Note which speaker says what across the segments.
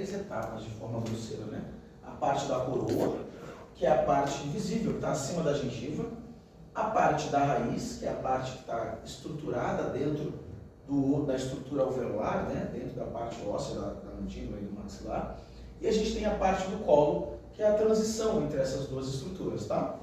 Speaker 1: três etapas de forma grosseira, né? A parte da coroa, que é a parte invisível, que está acima da gengiva. A parte da raiz, que é a parte que está estruturada dentro da estrutura alveolar, né? Dentro da parte óssea da mandíbula e do maxilar. E a gente tem a parte do colo, que é a transição entre essas duas estruturas, tá?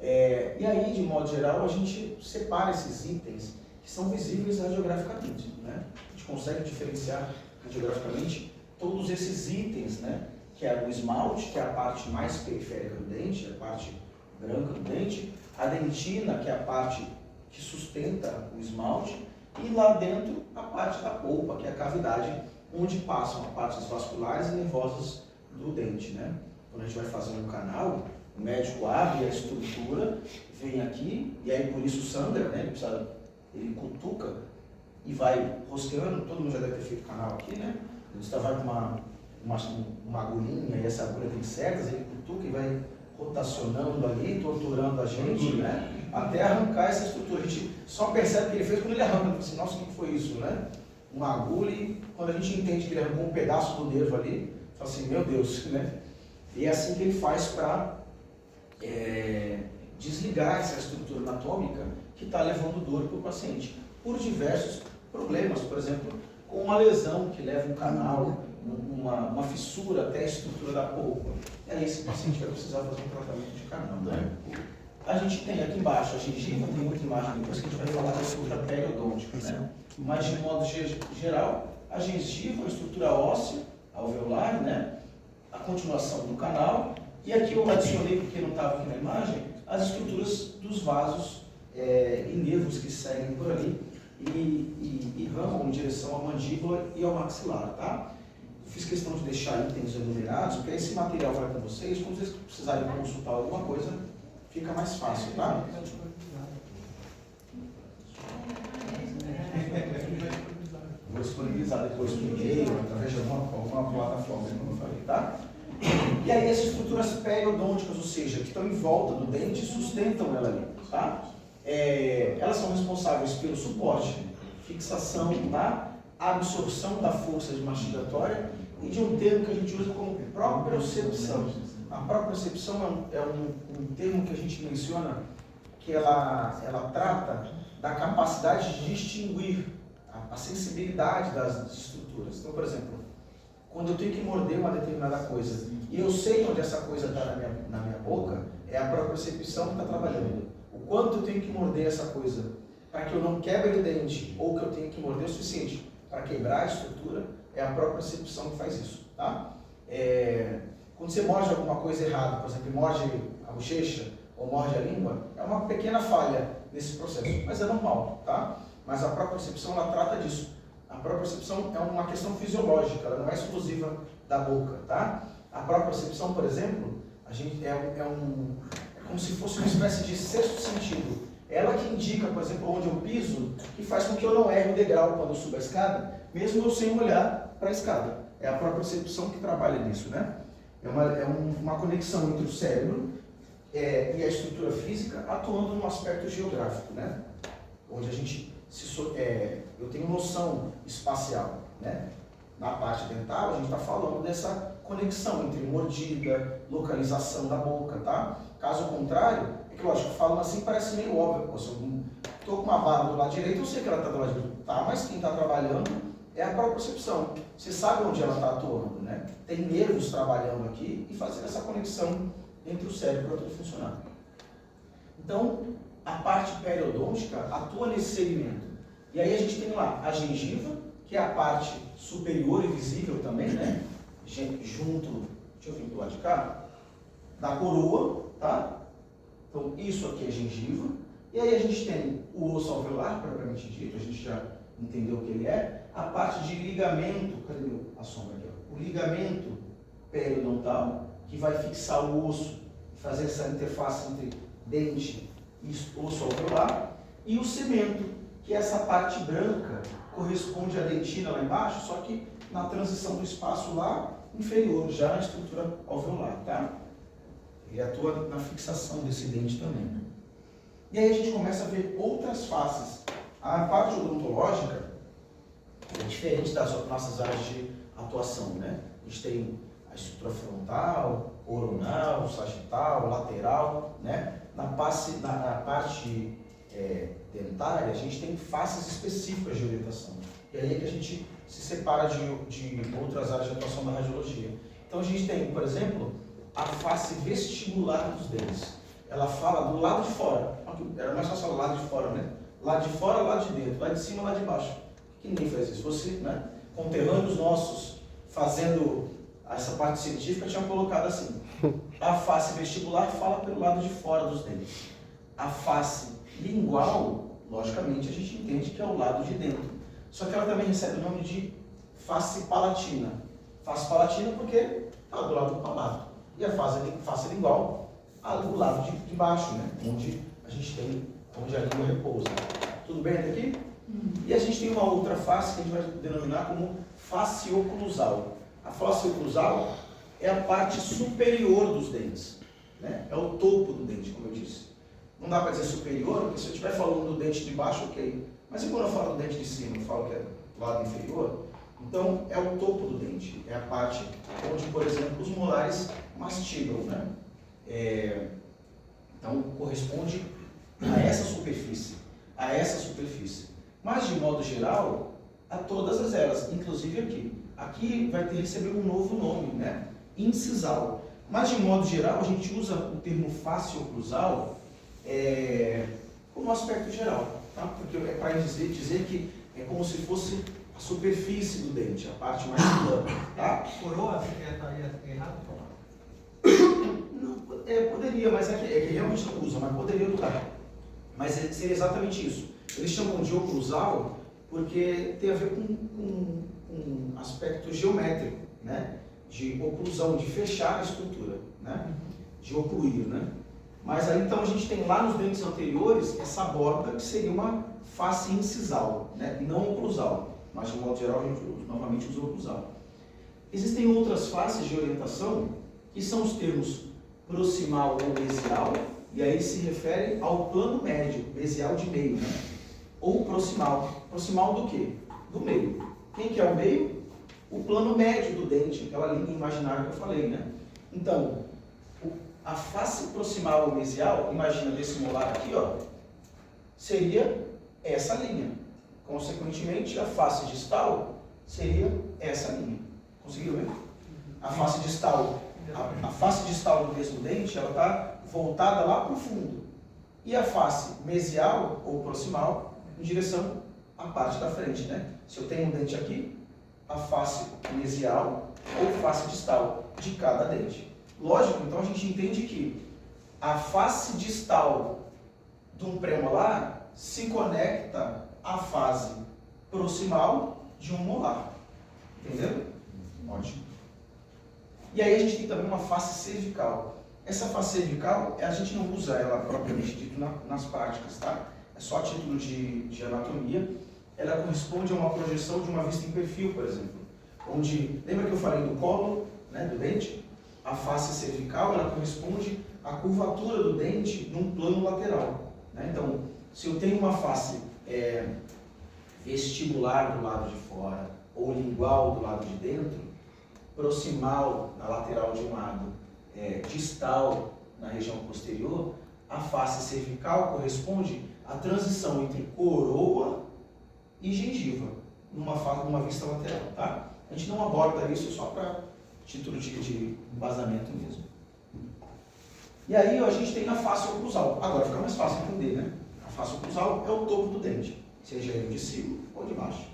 Speaker 1: E aí, de modo geral, a gente separa esses itens que são visíveis radiograficamente, né? A gente consegue diferenciar radiograficamente todos esses itens, né? Que é o esmalte, que é a parte mais periférica do dente, a parte branca do dente, a dentina, que é a parte que sustenta o esmalte, e lá dentro a parte da polpa, que é a cavidade onde passam as partes vasculares e nervosas do dente, né? Quando a gente vai fazer um canal, o médico abre a estrutura, vem aqui, e aí por isso o Sander, né? Ele cutuca e vai rosqueando, todo mundo já deve ter feito canal aqui, né? Você vai com uma agulhinha, e essa agulha tem cerdas, ele cutuca e vai rotacionando ali, torturando a gente, né? Até arrancar essa estrutura. A gente só percebe o que ele fez quando ele arranca. Assim, nossa, o que foi isso, né? Uma agulha, e quando a gente entende que ele arrancou um pedaço do nervo ali, fala assim, meu Deus, né? E é assim que ele faz para desligar essa estrutura anatômica que está levando dor para o paciente, por diversos problemas, por exemplo, com uma lesão que leva um canal, uma fissura até a estrutura da polpa. E aí esse paciente vai precisar fazer um tratamento de canal, né? A gente tem aqui embaixo a gengiva, tem muita imagem depois que a gente vai falar da estrutura periodôntica, né? Mas de modo geral, a gengiva é uma estrutura óssea, alveolar, né? A continuação do canal, e aqui eu adicionei, porque não estava aqui na imagem, as estruturas dos vasos e nervos que seguem por ali e ramam em direção à mandíbula e ao maxilar, tá? Fiz questão de deixar itens enumerados, porque esse material vai com vocês, quando vocês precisarem consultar alguma coisa, fica mais fácil, tá? Vou disponibilizar depois no e-mail, através de alguma plataforma, como eu falei, tá? E aí essas estruturas periodônticas, ou seja, que estão em volta do dente, sustentam ela ali, tá? Elas são responsáveis pelo suporte, fixação, tá? Absorção da força mastigatória e de um termo que a gente usa como propriocepção. A propriocepção é um termo que a gente menciona que ela trata da capacidade de distinguir a sensibilidade das estruturas. Então, por exemplo, quando eu tenho que morder uma determinada coisa e eu sei onde essa coisa está na minha boca, é a propriocepção que está trabalhando. O quanto eu tenho que morder essa coisa para que eu não quebre o dente, ou que eu tenho que morder o suficiente para quebrar a estrutura, é a propriocepção que faz isso, tá? Quando você morde alguma coisa errada, por exemplo, morde a bochecha ou morde a língua, é uma pequena falha nesse processo, mas é normal, tá? Mas a propriocepção, ela trata disso. A propriocepção é uma questão fisiológica, ela não é exclusiva da boca, tá? A propriocepção, por exemplo, a gente é como se fosse uma espécie de sexto sentido. Ela que indica, por exemplo, onde eu piso, que faz com que eu não erre o degrau quando eu subo a escada, mesmo eu sem olhar para a escada. É a propriocepção que trabalha nisso, né? É uma conexão entre o cérebro e a estrutura física atuando num aspecto geográfico, né? Onde a gente eu tenho noção espacial, né? Na parte dental, a gente está falando dessa conexão entre mordida, localização da boca, tá? Caso contrário, é que lógico, falando assim parece meio óbvio. Pô, se eu estou com uma vara do lado direito, eu sei que ela está do lado direito, tá? Mas quem está trabalhando é a propriocepção. Você sabe onde ela está atuando, né? Tem nervos trabalhando aqui e fazendo essa conexão entre o cérebro para tudo funcionar. Então, a parte periodôntica atua nesse segmento. E aí a gente tem lá a gengiva, que é a parte superior e visível também, né? Junto, deixa eu vir do lado de cá, da coroa, tá? Então, isso aqui é gengiva. E aí a gente tem o osso alveolar, propriamente dito, a gente já entendeu o que ele é. A parte de ligamento, cadê a sombra aqui? Ó? O ligamento periodontal, que vai fixar o osso, fazer essa interface entre dente e osso alveolar. E o cemento, que é essa parte branca, corresponde à dentina lá embaixo, só que na transição do espaço lá inferior, já na estrutura alveolar, tá? Ele atua na fixação desse dente também. E aí a gente começa a ver outras faces. A parte odontológica é diferente das nossas áreas de atuação, né? A gente tem a estrutura frontal, coronal, sagital, lateral, né? Na parte dentária, a gente tem faces específicas de orientação. E aí é que a gente se separa de outras áreas de atuação da radiologia. Então a gente tem, por exemplo, a face vestibular dos dentes. Ela fala do lado de fora. Era mais fácil falar lado de fora, né? Lado de fora, lado de dentro. Lado de cima, lado de baixo. Que ninguém faz isso. Você, né? Conterrâneos nossos, fazendo essa parte científica, tinham colocado assim. A face vestibular fala pelo lado de fora dos dentes. A face lingual, logicamente, a gente entende que é o lado de dentro. Só que ela também recebe o nome de face palatina. Face palatina porque está do lado do palato. E a face lingual, do lado de baixo, né? Onde a língua repousa. Tudo bem até aqui? E a gente tem uma outra face que a gente vai denominar como face oclusal. A face oclusal é a parte superior dos dentes, né? É o topo do dente, como eu disse. Não dá para dizer superior, porque se eu estiver falando do dente de baixo, ok. Mas e quando eu falo do dente de cima, eu falo que é do lado inferior? Então, é o topo do dente, é a parte onde, por exemplo, os molares mastigam, né? Então, corresponde a essa superfície, Mas, de modo geral, a todas elas, inclusive aqui. Aqui vai receber um novo nome, né? Incisal. Mas, de modo geral, a gente usa o termo face oclusal como aspecto geral, tá? Porque é para dizer que é como se fosse a superfície do dente, a parte mais plana, tá?
Speaker 2: Coroa, estaria errado falar?
Speaker 1: Não, poderia, mas é que realmente não usa, mas poderia usar. Mas seria exatamente isso. Eles chamam de oclusal porque tem a ver com um aspecto geométrico, né? De oclusão, de fechar a estrutura, né? De ocluir, né? Mas aí então a gente tem lá nos dentes anteriores essa borda que seria uma face incisal, né? Não oclusal, mas de modo geral a gente novamente usa oclusal. Existem outras faces de orientação que são os termos proximal ou mesial, e aí se refere ao plano médio, mesial de meio, né? Ou proximal. Proximal do quê? Do meio. Quem que é o meio? O plano médio do dente, aquela linha imaginária que eu falei, né? Então, a face proximal ou mesial, imagina desse molar aqui, ó, seria essa linha. Consequentemente, a face distal seria essa linha. Conseguiram ver? A face distal do mesmo dente, ela está voltada lá para o fundo. E a face mesial ou proximal em direção à parte da frente, né? Se eu tenho um dente aqui, a face mesial ou face distal de cada dente. Lógico, então a gente entende que a face distal de um premolar se conecta à fase proximal de um molar. Entendeu? Ótimo. E aí a gente tem também uma face cervical. Essa face cervical, a gente não usa ela propriamente dito nas práticas, tá? É só a título de anatomia. Ela corresponde a uma projeção de uma vista em perfil, por exemplo. Onde, lembra que eu falei do colo, né, do dente? A face cervical, ela corresponde à curvatura do dente num plano lateral, né? Então, se eu tenho uma face vestibular do lado de fora ou lingual do lado de dentro, proximal na lateral de um lado, distal na região posterior, a face cervical corresponde à transição entre coroa e gengiva, numa vista lateral, tá? A gente não aborda isso só para título de embasamento mesmo. E aí a gente tem a face oclusal. Agora fica mais fácil entender, né? A face oclusal é o topo do dente, seja ele de cima ou de baixo.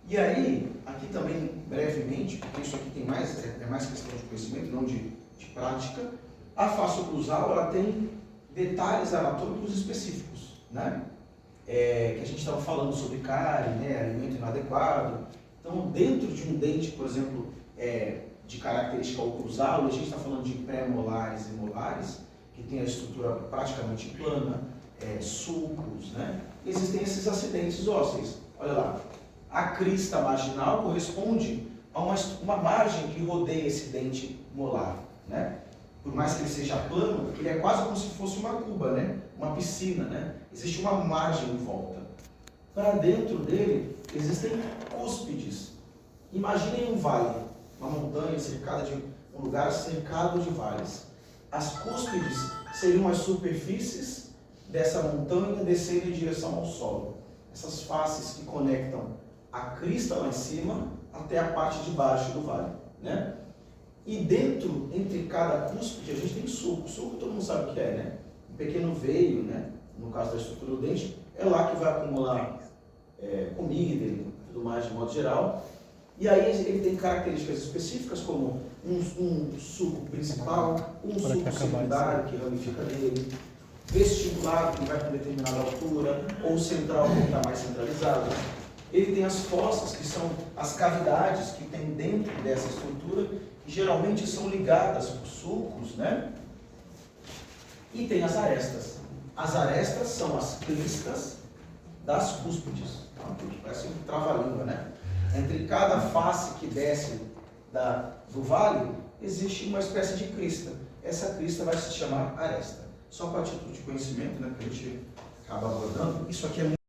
Speaker 1: E aí, aqui também brevemente, porque isso aqui tem mais questão de conhecimento, não de prática, a face oclusal ela tem detalhes anatômicos específicos, né? Que a gente estava falando sobre cárie, né? Alimento inadequado. Então, dentro de um dente, por exemplo, de característica oclusal, a gente está falando de pré-molares e molares, que tem a estrutura praticamente plana, sulcos, né? Existem esses acidentes ósseos. Olha lá, a crista marginal corresponde a uma margem que rodeia esse dente molar, né? Por mais que ele seja plano, ele é quase como se fosse uma cuba, né? Uma piscina, né? Existe uma margem em volta. Para dentro dele existem cúspides. Imaginem um vale uma montanha cercada de um lugar cercado de vales. As cúspides seriam as superfícies dessa montanha descendo em direção ao solo. Essas faces que conectam a crista lá em cima até a parte de baixo do vale, né? E dentro, entre cada cúspide, a gente tem sulco. Sulco todo mundo sabe o que é, né? Um pequeno veio, né? No caso da estrutura do dente, é lá que vai acumular comida e tudo mais de modo geral. E aí ele tem características específicas como um sulco principal, um sulco secundário que ramifica dele, vestibular que vai com determinada altura, ou central que está mais centralizado. Ele tem as fossas, que são as cavidades que tem dentro dessa estrutura, que geralmente são ligadas por sulcos, né? E tem as arestas. As arestas são as cristas das cúspides. Parece um trava-língua, né? Entre cada face que desce do vale, existe uma espécie de crista. Essa crista vai se chamar aresta. Só para título de conhecimento, né? Que a gente acaba abordando. Isso aqui é muito